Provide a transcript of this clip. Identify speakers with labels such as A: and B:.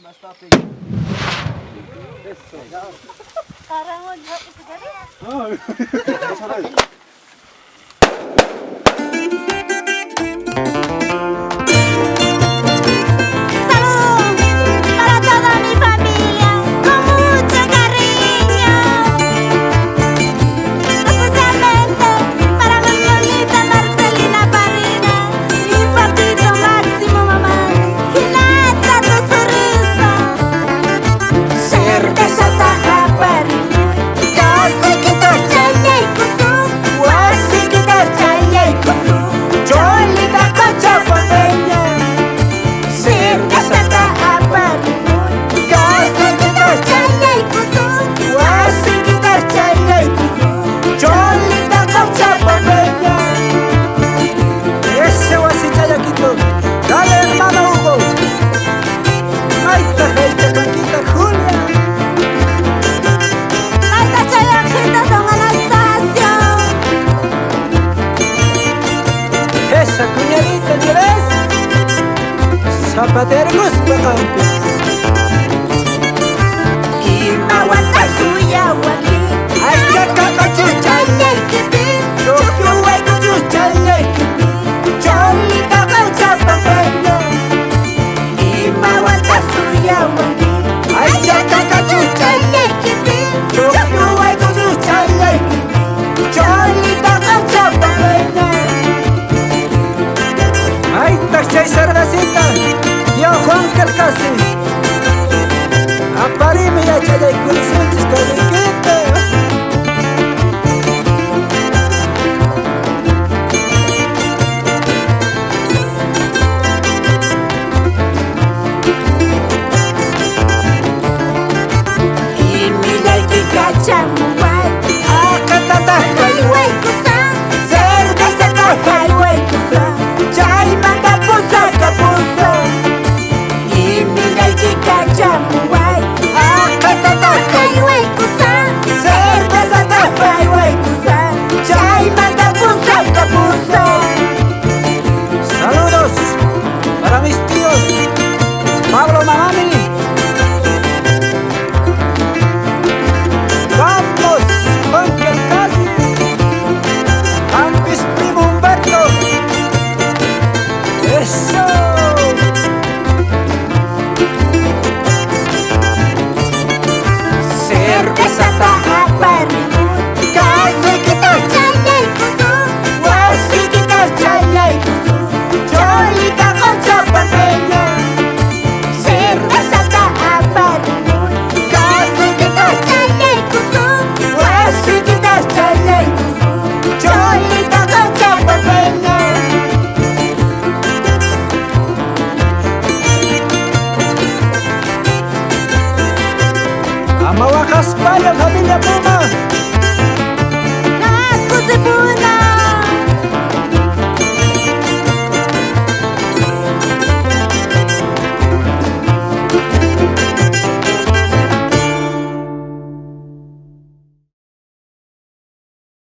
A: Basta pig. Eso, ya.
B: Parang mag-hap ito gani. Salud para toda mi familia con mucho cariño. Especialmente para Manolita, Marcelina, Parina y papito Máximo, mamá. Hinata tu sorriso. Cerveza Tahaparina. Kasi kita cayay kusu. Wasi kita cayay kusu. Jolita kacapapenya. Cerveza Tahaparina. Kasi kita cayay kusu. Wasi kita cayay kusu. Jolita kacapapenya.
A: Ese wasita Yaquito. Dale, hermano Hugo. Maita, Jaita, Conquita, Julia.
B: Alta chayajita don Anastasio.
A: Esa cuñadita, ¿ya ves? Zapatero gusto campes.
B: Imawanta suya waki.
A: Ay, que cacachucha,
B: Cayay kipi.
A: Chokyo, ay, cuchucha, ay,
B: Jolita kacapapenya. Imawanta suya waki.
A: ay, que cacachucha,
B: Cayay kipi.
A: Chokyo, ay, cuchucha, ay,
B: Jolita kacapapenya.
A: ay, taxay cervecita. Yo, Juan Calcasi. Aparime ya, chay, culisunchis, caliquita.
B: Imilay kikachamuway.
A: Acatata,
B: Highway kusa. Cerveza ka highway kusa. Chay manda pusa kapusa. Imilay kikachamuway.
A: acatata,
B: Highway kusa. Cerveza ka highway kusa. Chay manda pusa kapusa.
A: saludos para mis tíos Pablo Mamani. Vamos, Juan Calcasi. Campis primo Humberto. Eso.
B: Cerveza Tahaparina. Kasi kita cayay kusu. Wasi kita cayay kusu. Jolita kacapapenya. Cerveza Tahaparina. Kasi kita cayay kusu. Wasi kita cayay kusu. Jolita kacapapenya.
A: Amawakas pa yung familia Puma.
B: Ako si Puna.